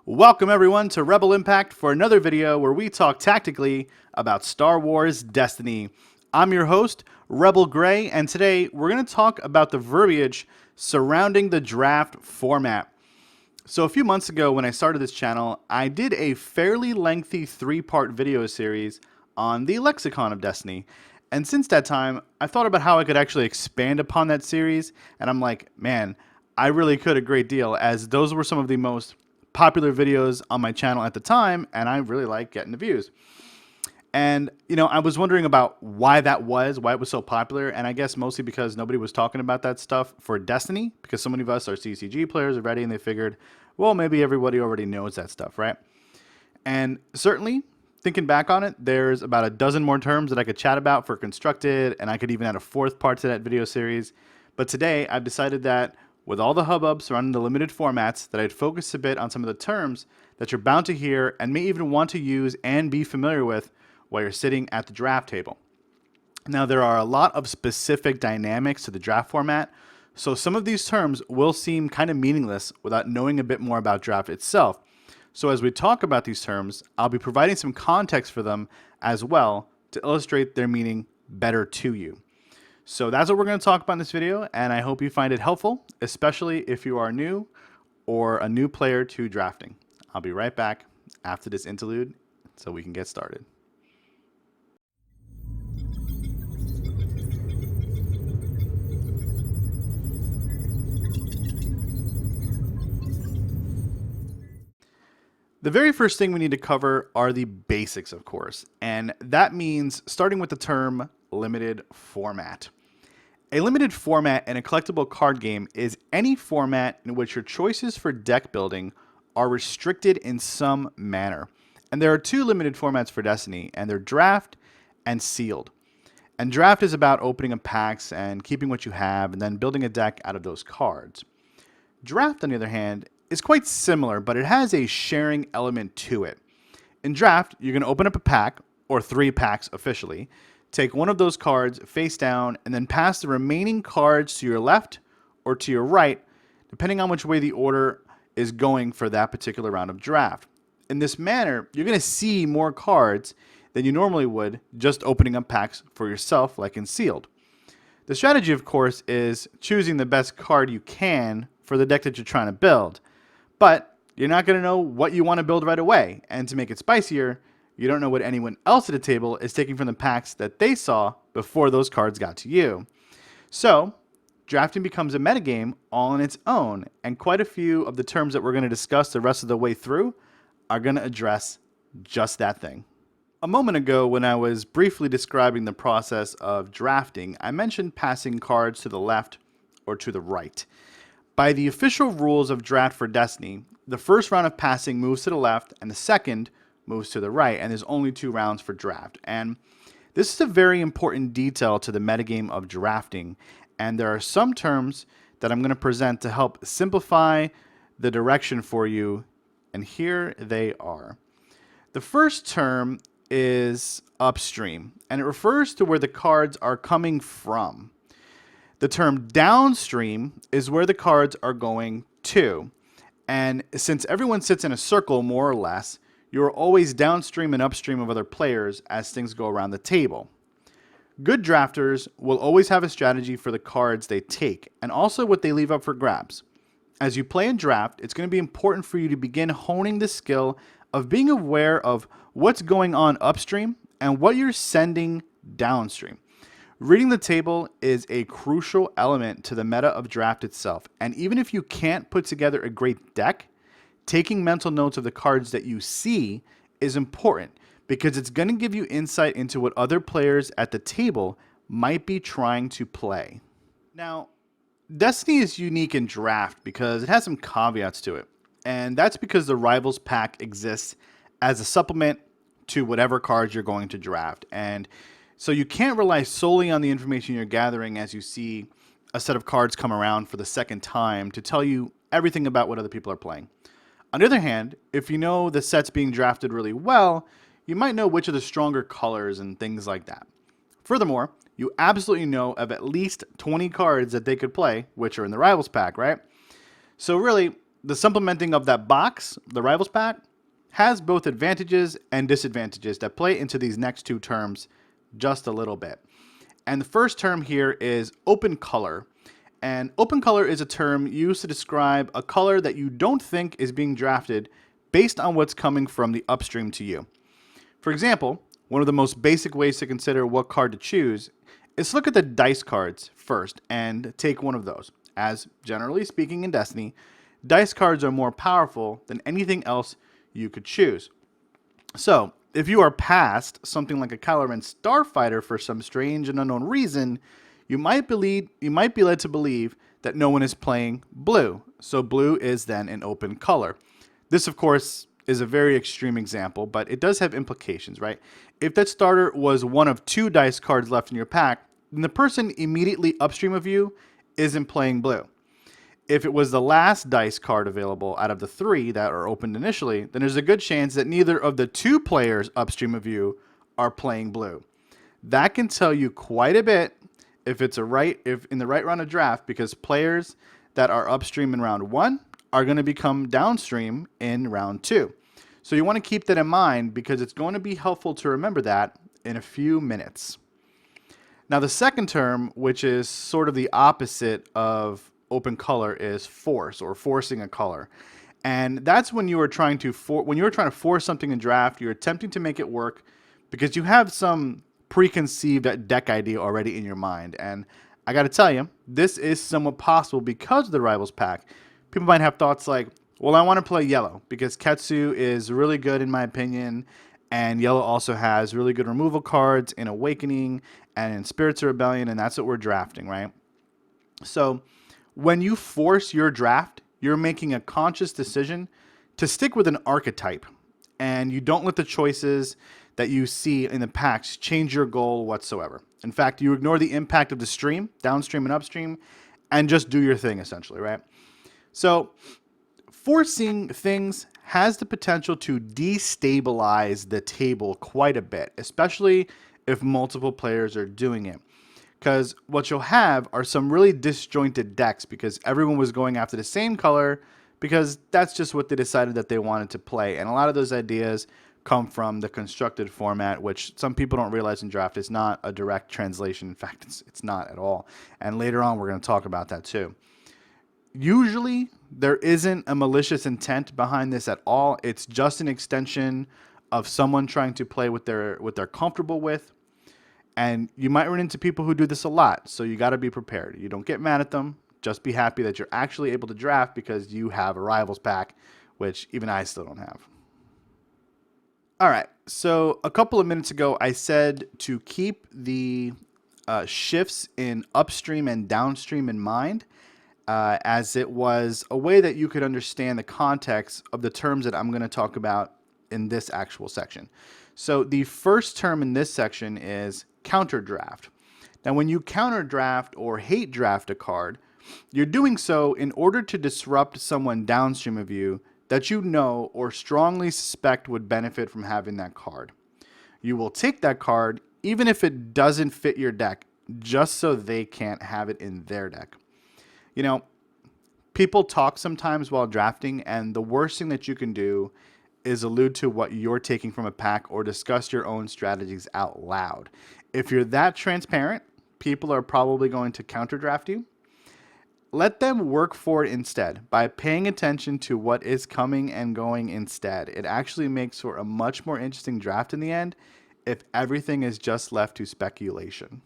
Welcome everyone to Rebel Impact for another video where we talk tactically about Star Wars Destiny. I'm your host, Rebel Gray, and today we're going to talk about the verbiage surrounding the draft format. So a few months ago when I started this channel, I did a fairly lengthy 3-part video series on the Lexicon of Destiny. And since that time, I thought about how I could actually expand upon that series, and I'm like, man, I really could a great deal, as those were some of the most popular videos on my channel at the time, and I really like getting the views. And, I was wondering about why it was so popular, and I guess mostly because nobody was talking about that stuff for Destiny, because so many of us are CCG players already, and they figured, well, maybe everybody already knows that stuff, right? And certainly, thinking back on it, there's about a dozen more terms that I could chat about for Constructed, and I could even add a 4th part to that video series. But today, I've decided that with all the hubbub surrounding the limited formats, that I'd focus a bit on some of the terms that you're bound to hear and may even want to use and be familiar with while you're sitting at the draft table. Now, there are a lot of specific dynamics to the draft format, so some of these terms will seem kind of meaningless without knowing a bit more about draft itself. So as we talk about these terms, I'll be providing some context for them as well to illustrate their meaning better to you. So that's what we're going to talk about in this video, and I hope you find it helpful, especially if you are new or a new player to drafting. I'll be right back after this interlude so we can get started. The very first thing we need to cover are the basics, of course, and that means starting with the term limited format. A limited format in a collectible card game is any format in which your choices for deck building are restricted in some manner. And there are 2 limited formats for Destiny, and they're draft and sealed. And draft is about opening up packs and keeping what you have and then building a deck out of those cards. Draft, on the other hand, is quite similar, but it has a sharing element to it. In draft, you're going to open up a pack, or 3 packs officially, take one of those cards face down, and then pass the remaining cards to your left or to your right, depending on which way the order is going for that particular round of draft. In this manner, you're going to see more cards than you normally would just opening up packs for yourself like in sealed. The strategy, of course, is choosing the best card you can for the deck that you're trying to build, but you're not going to know what you want to build right away, and to make it spicier, you don't know what anyone else at the table is taking from the packs that they saw before those cards got to you. So, drafting becomes a metagame all on its own, and quite a few of the terms that we're going to discuss the rest of the way through are going to address just that thing. A moment ago, when I was briefly describing the process of drafting, I mentioned passing cards to the left or to the right. By the official rules of draft for Destiny, the first round of passing moves to the left, and the second moves to the right, and there's only 2 rounds for draft. And this is a very important detail to the metagame of drafting, and there are some terms that I'm going to present to help simplify the direction for you, and here they are. The first term is upstream, and it refers to where the cards are coming from. The term downstream is where the cards are going to, and since everyone sits in a circle more or less, you're always downstream and upstream of other players as things go around the table. Good drafters will always have a strategy for the cards they take, and also what they leave up for grabs. As you play and draft, it's going to be important for you to begin honing the skill of being aware of what's going on upstream and what you're sending downstream. Reading the table is a crucial element to the meta of draft itself, and even if you can't put together a great deck, taking mental notes of the cards that you see is important because it's going to give you insight into what other players at the table might be trying to play. Now, Destiny is unique in draft because it has some caveats to it, and that's because the Rivals pack exists as a supplement to whatever cards you're going to draft, and so you can't rely solely on the information you're gathering as you see a set of cards come around for the second time to tell you everything about what other people are playing. On the other hand, if you know the set's being drafted really well, you might know which are the stronger colors and things like that. Furthermore, you absolutely know of at least 20 cards that they could play, which are in the Rivals pack, right? So really, the supplementing of that box, the Rivals pack, has both advantages and disadvantages that play into these next two terms just a little bit. And the first term here is open color. And open color is a term used to describe a color that you don't think is being drafted based on what's coming from the upstream to you. For example, one of the most basic ways to consider what card to choose is to look at the dice cards first and take one of those. As generally speaking in Destiny, dice cards are more powerful than anything else you could choose. So, if you are past something like a Caloran Starfighter for some strange and unknown reason, you might be led to believe that no one is playing blue. So blue is then an open color. This, of course, is a very extreme example, but it does have implications, right? If that starter was one of 2 dice cards left in your pack, then the person immediately upstream of you isn't playing blue. If it was the last dice card available out of the 3 that are opened initially, then there's a good chance that neither of the 2 players upstream of you are playing blue. That can tell you quite a bit if in the right round of draft, because players that are upstream in round 1 are going to become downstream in round 2. So you want to keep that in mind, because it's going to be helpful to remember that in a few minutes. Now the second term, which is sort of the opposite of open color, is force, or forcing a color. And that's when you are trying to force something in draft, you're attempting to make it work because you have some preconceived deck idea already in your mind. And I got to tell you, this is somewhat possible because of the Rivals pack. People might have thoughts like, well, I want to play yellow because Ketsu is really good in my opinion, and yellow also has really good removal cards in Awakening and in Spirits of Rebellion, and that's what we're drafting, right? So when you force your draft, you're making a conscious decision to stick with an archetype, and you don't let the choices that you see in the packs change your goal whatsoever. In fact, you ignore the impact of the stream, downstream and upstream, and just do your thing, essentially, right? So forcing things has the potential to destabilize the table quite a bit, especially if multiple players are doing it. Because what you'll have are some really disjointed decks because everyone was going after the same color because that's just what they decided that they wanted to play. And a lot of those ideas come from the constructed format, which some people don't realize in draft is not a direct translation. In fact, it's not at all. And later on, we're going to talk about that too. Usually, there isn't a malicious intent behind this at all. It's just an extension of someone trying to play what they're comfortable with. And you might run into people who do this a lot, so you got to be prepared. You don't get mad at them. Just be happy that you're actually able to draft because you have a Rivals pack, which even I still don't have. All right, so a couple of minutes ago, I said to keep the shifts in upstream and downstream in mind, as it was a way that you could understand the context of the terms that I'm going to talk about in this actual section. So the first term in this section is counter draft. Now, when you counter draft or hate draft a card, you're doing so in order to disrupt someone downstream of you that you know or strongly suspect would benefit from having that card. You will take that card even if it doesn't fit your deck, just so they can't have it in their deck. You know, people talk sometimes while drafting, and the worst thing that you can do is allude to what you're taking from a pack or discuss your own strategies out loud. If you're that transparent, people are probably going to counter draft you. Let them work for it instead by paying attention to what is coming and going instead. It actually makes for a much more interesting draft in the end if everything is just left to speculation.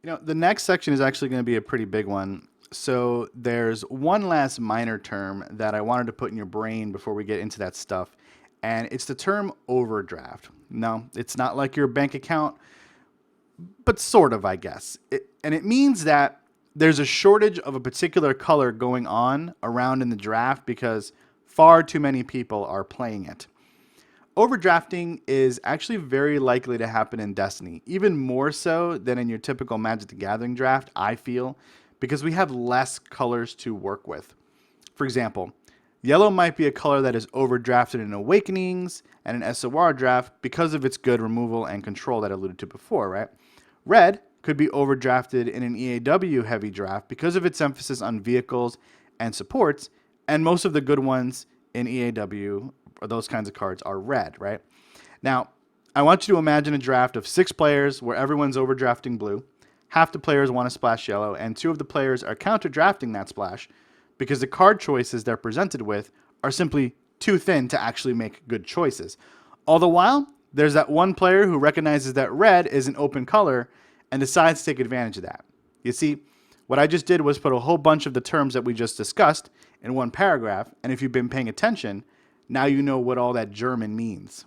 You know, the next section is actually going to be a pretty big one. So there's one last minor term that I wanted to put in your brain before we get into that stuff, and it's the term overdraft. No, it's not like your bank account, but sort of, I guess. And it means that there's a shortage of a particular color going on around in the draft because far too many people are playing it. Overdrafting is actually very likely to happen in Destiny, even more so than in your typical Magic the Gathering draft, I feel, because we have less colors to work with. For example, yellow might be a color that is overdrafted in Awakenings and an SOR draft because of its good removal and control that I alluded to before, right? Red could be overdrafted in an EAW heavy draft because of its emphasis on vehicles and supports, And most of the good ones in EAW, or those kinds of cards, are red, right? Now, I want you to imagine a draft of 6 players where everyone's overdrafting blue. Half the players want to splash yellow, and 2 of the players are counter drafting that splash because the card choices they're presented with are simply too thin to actually make good choices. All the while, there's that one player who recognizes that red is an open color and decides to take advantage of that. You see, what I just did was put a whole bunch of the terms that we just discussed in one paragraph, and if you've been paying attention, now you know what all that German means.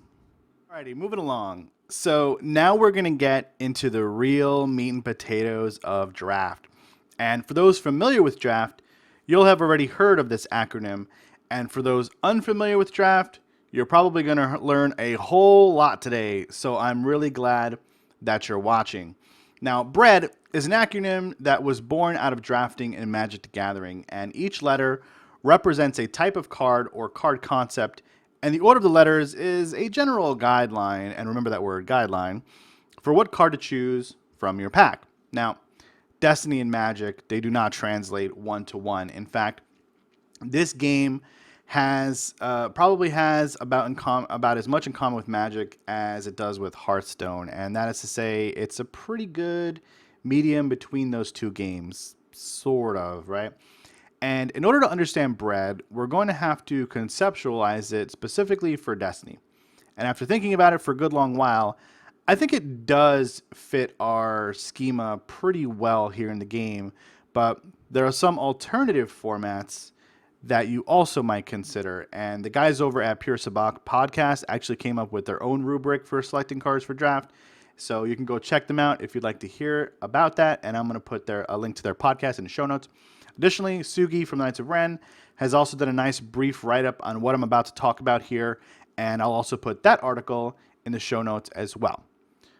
Alrighty, moving along. So now we're going to get into the real meat and potatoes of draft. And for those familiar with draft, you'll have already heard of this acronym. And for those unfamiliar with draft, you're probably going to learn a whole lot today. So I'm really glad that you're watching. Now, BREAD is an acronym that was born out of drafting in Magic the Gathering. And each letter represents a type of card or card concept. And the order of the letters is a general guideline, and remember that word, guideline, for what card to choose from your pack. Now, Destiny and Magic, they do not translate one-to-one. In fact, this game has probably has about as much in common with Magic as it does with Hearthstone, and that is to say it's a pretty good medium between those two games, sort of, right? And in order to understand BREAD, we're going to have to conceptualize it specifically for Destiny. And after thinking about it for a good long while, I think it does fit our schema pretty well here in the game, but there are some alternative formats that you also might consider. And the guys over at Pure Sabak Podcast actually came up with their own rubric for selecting cards for draft. So you can go check them out if you'd like to hear about that. And I'm going to put a link to their podcast in the show notes. Additionally, Sugi from Knights of Ren has also done a nice brief write-up on what I'm about to talk about here, and I'll also put that article in the show notes as well.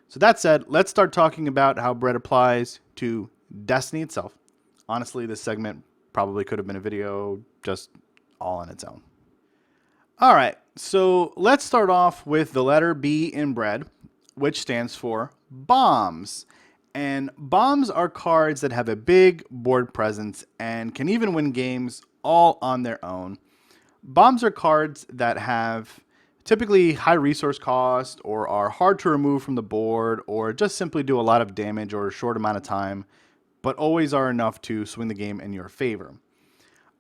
So that said, let's start talking about how BREAD applies to Destiny itself. Honestly, this segment probably could have been a video just all on its own. All right, so let's start off with the letter B in BREAD, which stands for bombs. And bombs are cards that have a big board presence and can even win games all on their own. Bombs are cards that have typically high resource cost or are hard to remove from the board or just simply do a lot of damage or a short amount of time, but always are enough to swing the game in your favor.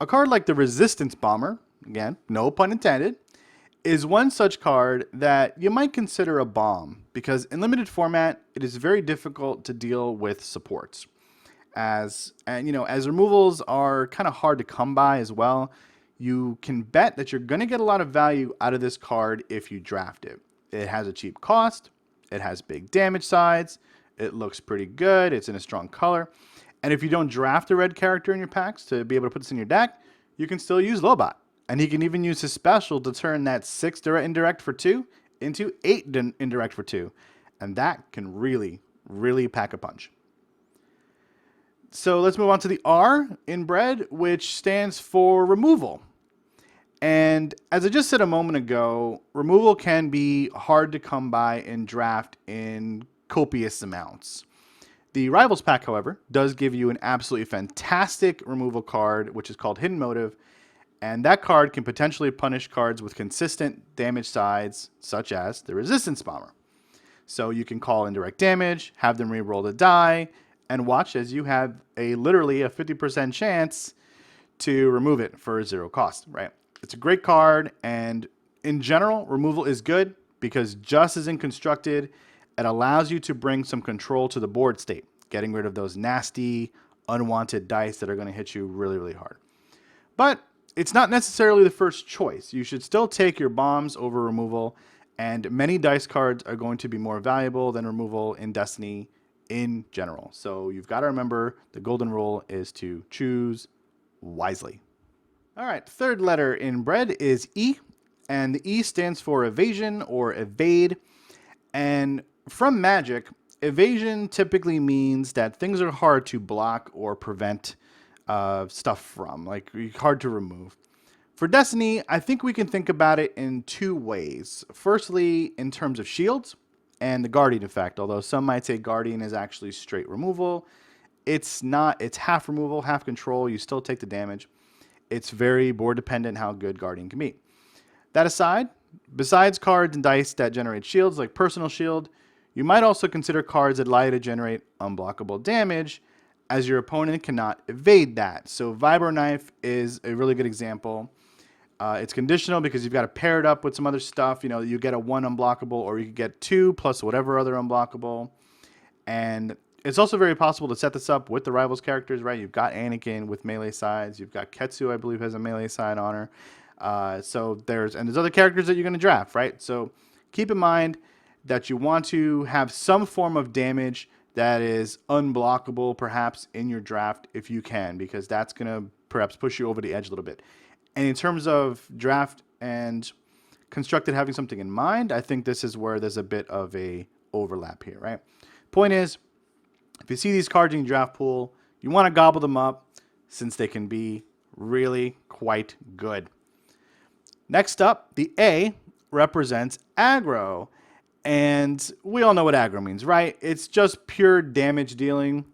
A card like the Resistance Bomber, again, no pun intended, is one such card that you might consider a bomb because in limited format, it is very difficult to deal with supports. As removals are kind of hard to come by as well, you can bet that you're going to get a lot of value out of this card if you draft it. It has a cheap cost, it has big damage sides, it looks pretty good, it's in a strong color, and if you don't draft a red character in your packs to be able to put this in your deck, you can still use Lobot. And he can even use his special to turn that 6 indirect for 2 into 8 indirect for 2. And that can really, really pack a punch. So let's move on to the R in BREAD, which stands for removal. And as I just said a moment ago, removal can be hard to come by in draft in copious amounts. The Rivals pack, however, does give you an absolutely fantastic removal card, which is called Hidden Motive. And that card can potentially punish cards with consistent damage sides, such as the Resistance Bomber. So you can call indirect damage, have them re-roll the die, and watch as you have literally a 50% chance to remove it for 0 cost, right? It's a great card, and in general, removal is good because just as in Constructed, it allows you to bring some control to the board state, getting rid of those nasty, unwanted dice that are going to hit you really, really hard. But it's not necessarily the first choice. You should still take your bombs over removal, and many dice cards are going to be more valuable than removal in Destiny in general. So you've got to remember the golden rule is to choose wisely. All right, third letter in BREAD is E, and the E stands for evasion or evade. And from Magic, evasion typically means that things are hard to block or prevent stuff from, like hard to remove. For Destiny, I think we can think about it in 2 ways. Firstly, in terms of shields and the Guardian effect, although some might say Guardian is actually straight removal. It's not, it's half removal, half control, you still take the damage. it's very board dependent how good Guardian can be. That aside, besides cards and dice that generate shields like Personal Shield, you might also consider cards that allow you to generate unblockable damage, as your opponent cannot evade that. So Vibro Knife is a really good example. It's conditional because you've got to pair it up with some other stuff. You know, you get a 1 unblockable, or you could get 2 plus whatever other unblockable. And it's also very possible to set this up with the rivals characters, right? You've got Anakin with melee sides. You've got Ketsu, I believe, has a melee side on her. So there's other characters that you're going to draft, right? So keep in mind that you want to have some form of damage that is unblockable, perhaps, in your draft if you can, because that's going to perhaps push you over the edge a little bit. And in terms of draft and constructed having something in mind, I think this is where there's a bit of a overlap here, right? Point is, if you see these cards in your draft pool, you want to gobble them up since they can be really quite good. Next up, the A represents aggro. And we all know what aggro means, right? It's just pure damage dealing.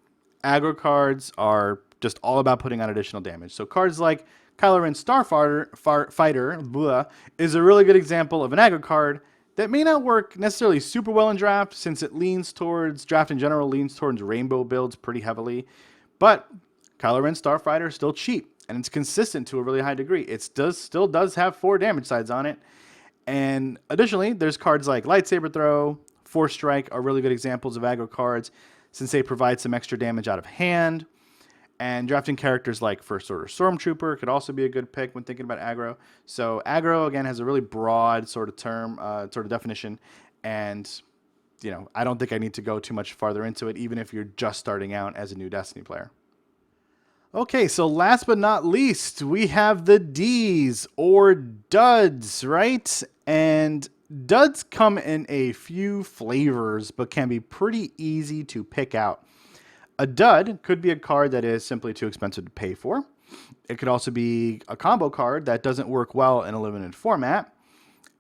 Aggro cards are just all about putting on additional damage. So cards like Kylo Ren Starfighter is a really good example of an aggro card that may not work necessarily super well in draft, since it leans towards, draft in general leans towards rainbow builds pretty heavily. But Kylo Ren Starfighter is still cheap, and it's consistent to a really high degree. It still does have 4 damage sides on it. And additionally, there's cards like Lightsaber Throw, Force Strike are really good examples of aggro cards, since they provide some extra damage out of hand. And drafting characters like First Order Stormtrooper could also be a good pick when thinking about aggro. So aggro, again, has a really broad sort of term, sort of definition. And, you know, I don't think I need to go too much farther into it, even if you're just starting out as a new Destiny player. Okay, so last but not least, we have the Ds, or duds, right? And duds come in a few flavors, but can be pretty easy to pick out. A dud could be a card that is simply too expensive to pay for. It could also be a combo card that doesn't work well in a limited format.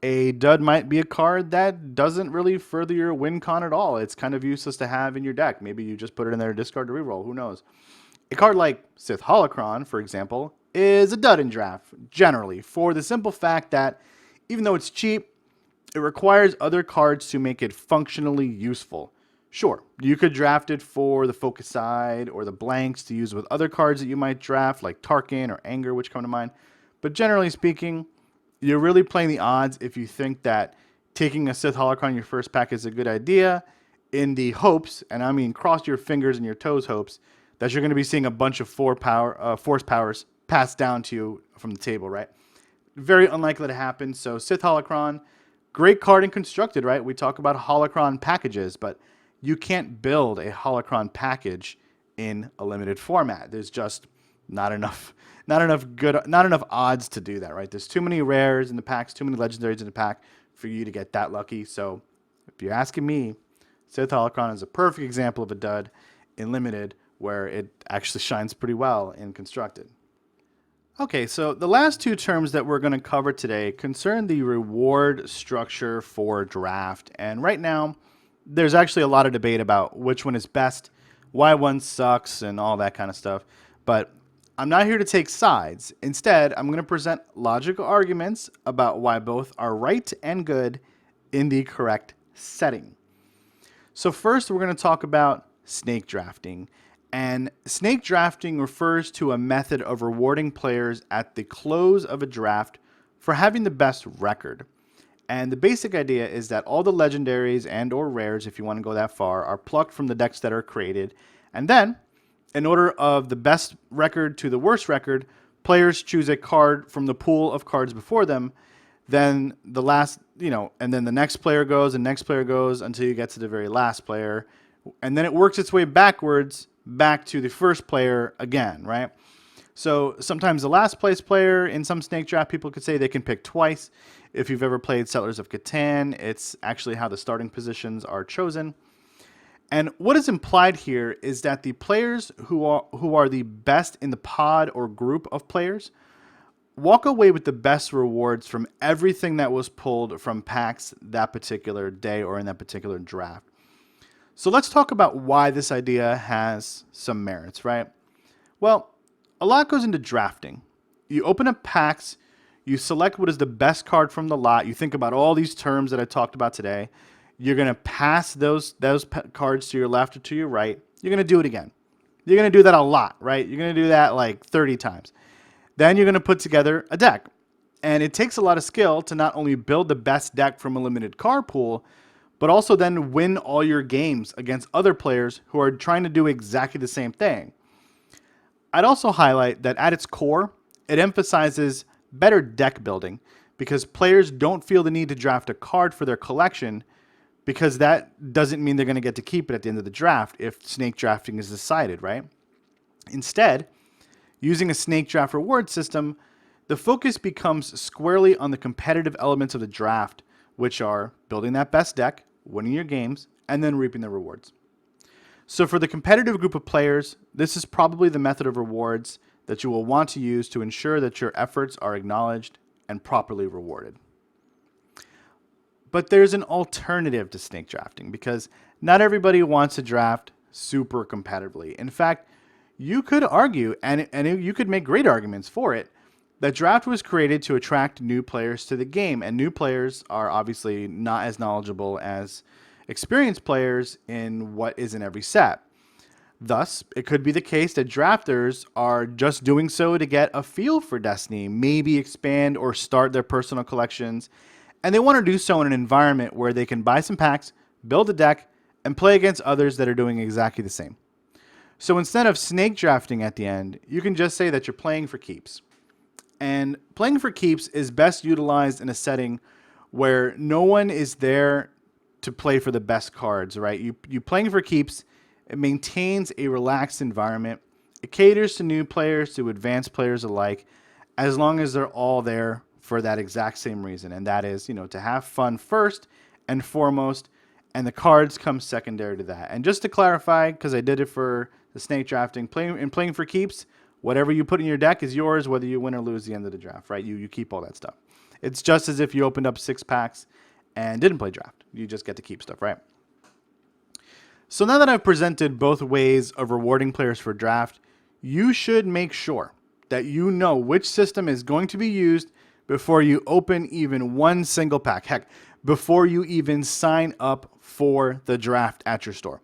A dud might be a card that doesn't really further your win con at all. It's kind of useless to have in your deck. Maybe you just put it in there to discard to reroll. Who knows? A card like Sith Holocron, for example, is a dud in draft, generally, for the simple fact that even though it's cheap, it requires other cards to make it functionally useful. Sure, you could draft it for the focus side or the blanks to use with other cards that you might draft, like Tarkin or Anger, which come to mind. But generally speaking, you're really playing the odds if you think that taking a Sith Holocron in your first pack is a good idea, in the hopes, and I mean cross your fingers and your toes hopes, that you're going to be seeing a bunch of force powers passed down to you from the table, right? Very unlikely to happen. So Sith Holocron, great card and constructed, right? We talk about Holocron packages, but you can't build a Holocron package in a limited format. There's just not enough odds to do that, right? There's too many rares in the packs, too many legendaries in the pack for you to get that lucky. So if you're asking me, Sith Holocron is a perfect example of a dud in limited, where it actually shines pretty well in constructed. Okay, so the last 2 terms that we're going to cover today concern the reward structure for draft. And right now, there's actually a lot of debate about which one is best, why one sucks, and all that kind of stuff. But I'm not here to take sides. Instead, I'm going to present logical arguments about why both are right and good in the correct setting. So first, we're going to talk about snake drafting. And snake drafting refers to a method of rewarding players at the close of a draft for having the best record. And the basic idea is that all the legendaries and or rares, if you want to go that far, are plucked from the decks that are created. And then, in order of the best record to the worst record, players choose a card from the pool of cards before them. Then the last, and then the next player goes and next player goes until you get to the very last player. And then it works its way backwards back to the first player again, right? So sometimes the last place player in some snake draft, people could say they can pick twice. If you've ever played Settlers of Catan, it's actually how the starting positions are chosen. And what is implied here is that the players who are the best in the pod or group of players walk away with the best rewards from everything that was pulled from packs that particular day or in that particular draft. So let's talk about why this idea has some merits, right? Well, a lot goes into drafting. You open up packs, you select what is the best card from the lot. You think about all these terms that I talked about today. You're going to pass those cards to your left or to your right. You're going to do it again. You're going to do that a lot, right? You're going to do that like 30 times. Then you're going to put together a deck. And it takes a lot of skill to not only build the best deck from a limited card pool, but also then win all your games against other players who are trying to do exactly the same thing. I'd also highlight that at its core, it emphasizes better deck building because players don't feel the need to draft a card for their collection because that doesn't mean they're going to get to keep it at the end of the draft if snake drafting is decided, right? Instead, using a snake draft reward system, the focus becomes squarely on the competitive elements of the draft, which are building that best deck, winning your games, and then reaping the rewards. So for the competitive group of players, this is probably the method of rewards that you will want to use to ensure that your efforts are acknowledged and properly rewarded. But there's an alternative to snake drafting because not everybody wants to draft super competitively. In fact, you could argue, and you could make great arguments for it, that draft was created to attract new players to the game, and new players are obviously not as knowledgeable as experienced players in what is in every set. Thus, it could be the case that drafters are just doing so to get a feel for Destiny, maybe expand or start their personal collections, and they want to do so in an environment where they can buy some packs, build a deck, and play against others that are doing exactly the same. So instead of snake drafting at the end, you can just say that you're playing for keeps. And playing for keeps is best utilized in a setting where no one is there to play for the best cards, right? You playing for keeps, it maintains a relaxed environment. It caters to new players, to advanced players alike, as long as they're all there for that exact same reason. And that is, to have fun first and foremost, and the cards come secondary to that. And just to clarify, because I did it for the snake drafting, playing for keeps, whatever you put in your deck is yours, whether you win or lose the end of the draft, right? You keep all that stuff. It's just as if you opened up 6 packs and didn't play draft. You just get to keep stuff, right? So now that I've presented both ways of rewarding players for draft, you should make sure that you know which system is going to be used before you open even one single pack. Heck, before you even sign up for the draft at your store.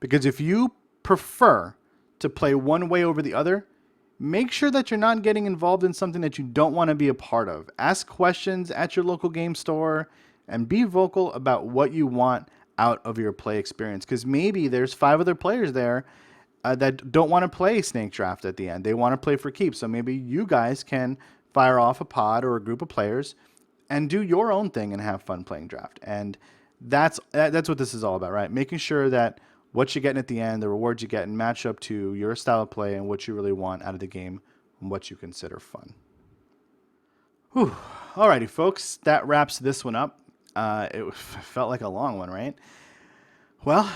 Because if you prefer to play one way over the other, make sure that you're not getting involved in something that you don't want to be a part of. Ask questions at your local game store and be vocal about what you want out of your play experience. Because maybe there's 5 other players there that don't want to play snake draft at the end. They want to play for keeps. So maybe you guys can fire off a pod or a group of players and do your own thing and have fun playing draft. And that's what this is all about, right? Making sure that what you're getting at the end, the rewards you get, and match up to your style of play and what you really want out of the game and what you consider fun. Whew. Alrighty, folks, that wraps this one up. It felt like a long one, right? Well,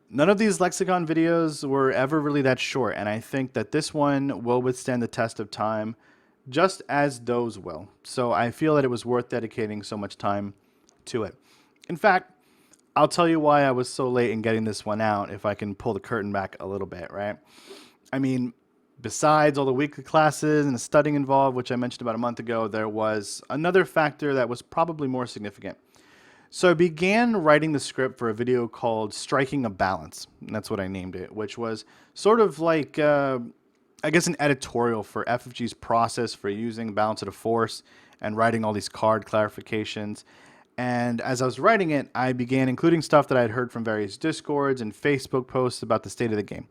none of these Lexicon videos were ever really that short, and I think that this one will withstand the test of time, just as those will. So I feel that it was worth dedicating so much time to it. In fact, I'll tell you why I was so late in getting this one out, if I can pull the curtain back a little bit, right? I mean, besides all the weekly classes and the studying involved, which I mentioned about a month ago, there was another factor that was probably more significant. So I began writing the script for a video called Striking a Balance, and that's what I named it, which was sort of like, I guess, an editorial for FFG's process for using Balance of the Force and writing all these card clarifications. And as I was writing it, I began including stuff that I had heard from various Discords and Facebook posts about the state of the game.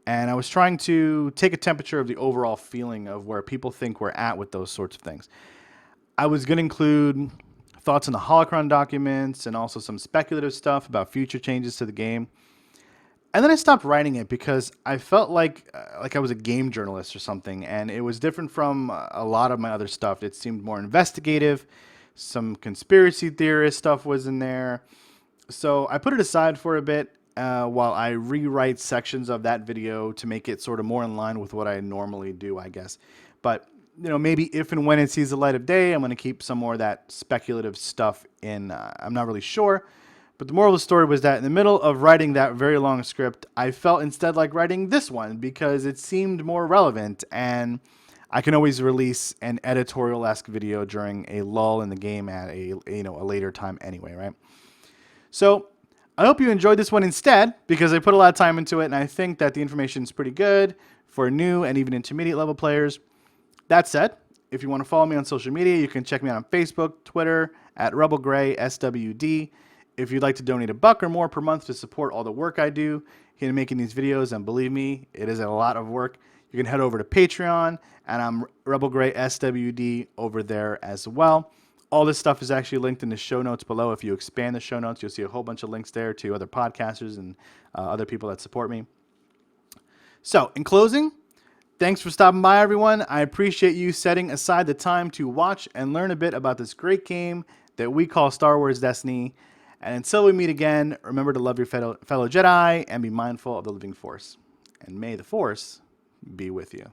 And I was trying to take a temperature of the overall feeling of where people think we're at with those sorts of things. I was going to include thoughts on the Holocron documents and also some speculative stuff about future changes to the game. And then I stopped writing it because I felt like I was a game journalist or something, and it was different from a lot of my other stuff. It seemed more investigative. Some conspiracy theorist stuff was in there. So I put it aside for a bit while I rewrite sections of that video to make it sort of more in line with what I normally do, I guess. But maybe if and when it sees the light of day, I'm going to keep some more of that speculative stuff in. I'm not really sure. But the moral of the story was that in the middle of writing that very long script, I felt instead like writing this one because it seemed more relevant. And I can always release an editorial-esque video during a lull in the game at a later time anyway, right? So I hope you enjoyed this one instead, because I put a lot of time into it, and I think that the information is pretty good for new and even intermediate level players. That said, if you want to follow me on social media, you can check me out on Facebook, Twitter, at RebelGraySWD. If you'd like to donate $1 or more per month to support all the work I do in making these videos, and believe me, it is a lot of work, you can head over to Patreon, and I'm RebelGraySWD over there as well. All this stuff is actually linked in the show notes below. If you expand the show notes, you'll see a whole bunch of links there to other podcasters and other people that support me. So, in closing, thanks for stopping by, everyone. I appreciate you setting aside the time to watch and learn a bit about this great game that we call Star Wars Destiny. And until we meet again, remember to love your fellow Jedi and be mindful of the living Force. And may the Force be with you.